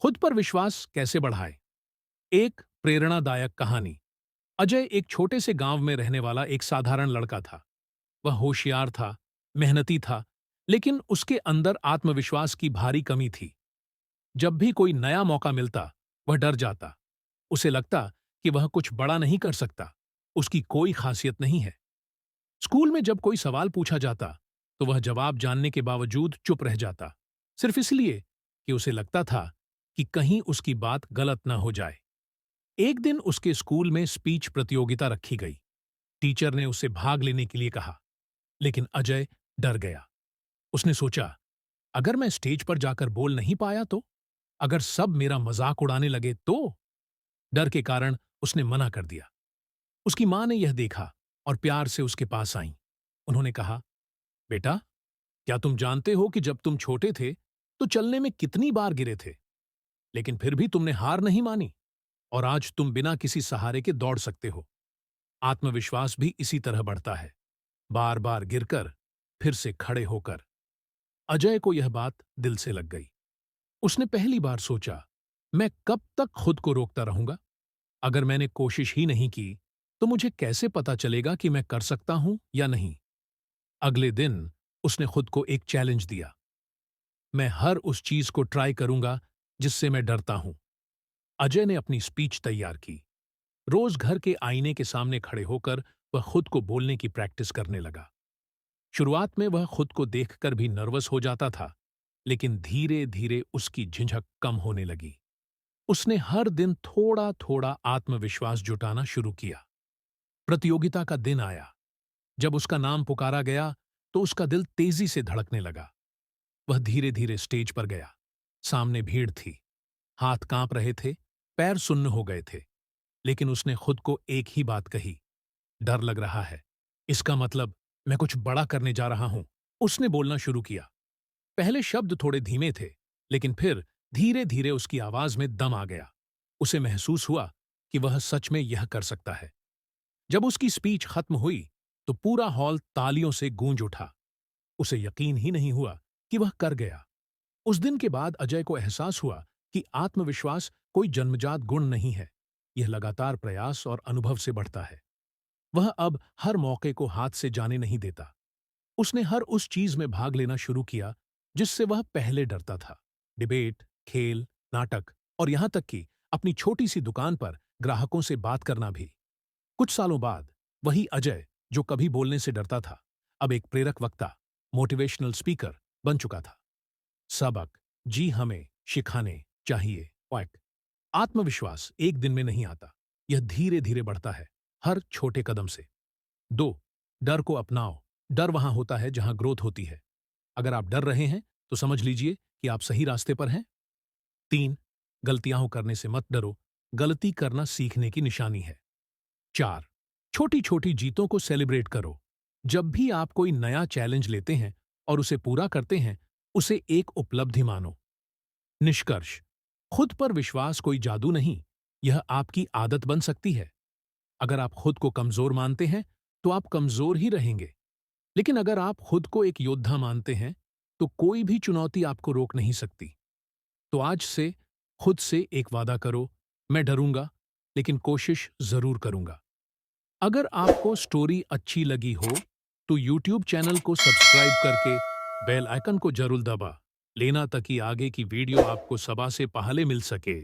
खुद पर विश्वास कैसे बढ़ाए। एक प्रेरणादायक कहानी। अजय एक छोटे से गांव में रहने वाला एक साधारण लड़का था। वह होशियार था, मेहनती था, लेकिन उसके अंदर आत्मविश्वास की भारी कमी थी। जब भी कोई नया मौका मिलता, वह डर जाता। उसे लगता कि वह कुछ बड़ा नहीं कर सकता, उसकी कोई खासियत नहीं है। स्कूल में जब कोई सवाल पूछा जाता, तो वह जवाब जानने के बावजूद चुप रह जाता, सिर्फ इसलिए कि उसे लगता था कि कहीं उसकी बात गलत न हो जाए। एक दिन उसके स्कूल में स्पीच प्रतियोगिता रखी गई। टीचर ने उसे भाग लेने के लिए कहा, लेकिन अजय डर गया। उसने सोचा, अगर मैं स्टेज पर जाकर बोल नहीं पाया तो? अगर सब मेरा मजाक उड़ाने लगे तो? डर के कारण उसने मना कर दिया। उसकी मां ने यह देखा और प्यार से उसके पास आईं। उन्होंने कहा, बेटा, क्या तुम जानते हो कि जब तुम छोटे थे तो चलने में कितनी बार गिरे थे, लेकिन फिर भी तुमने हार नहीं मानी और आज तुम बिना किसी सहारे के दौड़ सकते हो। आत्मविश्वास भी इसी तरह बढ़ता है, बार बार गिरकर फिर से खड़े होकर। अजय को यह बात दिल से लग गई। उसने पहली बार सोचा, मैं कब तक खुद को रोकता रहूंगा? अगर मैंने कोशिश ही नहीं की तो मुझे कैसे पता चलेगा कि मैं कर सकता हूं या नहीं? अगले दिन उसने खुद को एक चैलेंज दिया। मैं हर उस चीज को ट्राई करूंगा जिससे मैं डरता हूं। अजय ने अपनी स्पीच तैयार की। रोज घर के आईने के सामने खड़े होकर वह खुद को बोलने की प्रैक्टिस करने लगा। शुरुआत में वह खुद को देखकर भी नर्वस हो जाता था, लेकिन धीरे धीरे उसकी झिझक कम होने लगी। उसने हर दिन थोड़ा थोड़ा आत्मविश्वास जुटाना शुरू किया। प्रतियोगिता का दिन आया। जब उसका नाम पुकारा गया तो उसका दिल तेजी से धड़कने लगा। वह धीरे धीरे स्टेज पर गया। सामने भीड़ थी, हाथ कांप रहे थे, पैर सुन्न हो गए थे, लेकिन उसने खुद को एक ही बात कही, डर लग रहा है, इसका मतलब मैं कुछ बड़ा करने जा रहा हूं। उसने बोलना शुरू किया। पहले शब्द थोड़े धीमे थे, लेकिन फिर धीरे धीरे उसकी आवाज में दम आ गया। उसे महसूस हुआ कि वह सच में यह कर सकता है। जब उसकी स्पीच खत्म हुई तो पूरा हॉल तालियों से गूंज उठा। उसे यकीन ही नहीं हुआ कि वह कर गया। उस दिन के बाद अजय को एहसास हुआ कि आत्मविश्वास कोई जन्मजात गुण नहीं है, यह लगातार प्रयास और अनुभव से बढ़ता है। वह अब हर मौके को हाथ से जाने नहीं देता। उसने हर उस चीज में भाग लेना शुरू किया जिससे वह पहले डरता था। डिबेट, खेल, नाटक और यहां तक कि अपनी छोटी सी दुकान पर ग्राहकों से बात करना भी। कुछ सालों बाद वही अजय जो कभी बोलने से डरता था, अब एक प्रेरक वक्ता, मोटिवेशनल स्पीकर बन चुका था। सबक जी हमें सिखाने चाहिए। क्वैक। आत्मविश्वास एक दिन में नहीं आता, यह धीरे धीरे बढ़ता है, हर छोटे कदम से। 2. डर को अपनाओ। डर वहां होता है जहां ग्रोथ होती है। अगर आप डर रहे हैं तो समझ लीजिए कि आप सही रास्ते पर हैं। 3. गलतियां करने से मत डरो, गलती करना सीखने की निशानी है। 4. छोटी छोटी जीतों को सेलिब्रेट करो। जब भी आप कोई नया चैलेंज लेते हैं और उसे पूरा करते हैं, उसे एक उपलब्धि मानो। निष्कर्ष, खुद पर विश्वास कोई जादू नहीं, यह आपकी आदत बन सकती है। अगर आप खुद को कमजोर मानते हैं तो आप कमजोर ही रहेंगे, लेकिन अगर आप खुद को एक योद्धा मानते हैं तो कोई भी चुनौती आपको रोक नहीं सकती। तो आज से खुद से एक वादा करो, मैं डरूंगा लेकिन कोशिश जरूर करूंगा। अगर आपको स्टोरी अच्छी लगी हो तो यूट्यूब चैनल को सब्सक्राइब करके बेल आइकन को जरूर दबा लेना ताकि आगे की वीडियो आपको सबसे पहले मिल सके।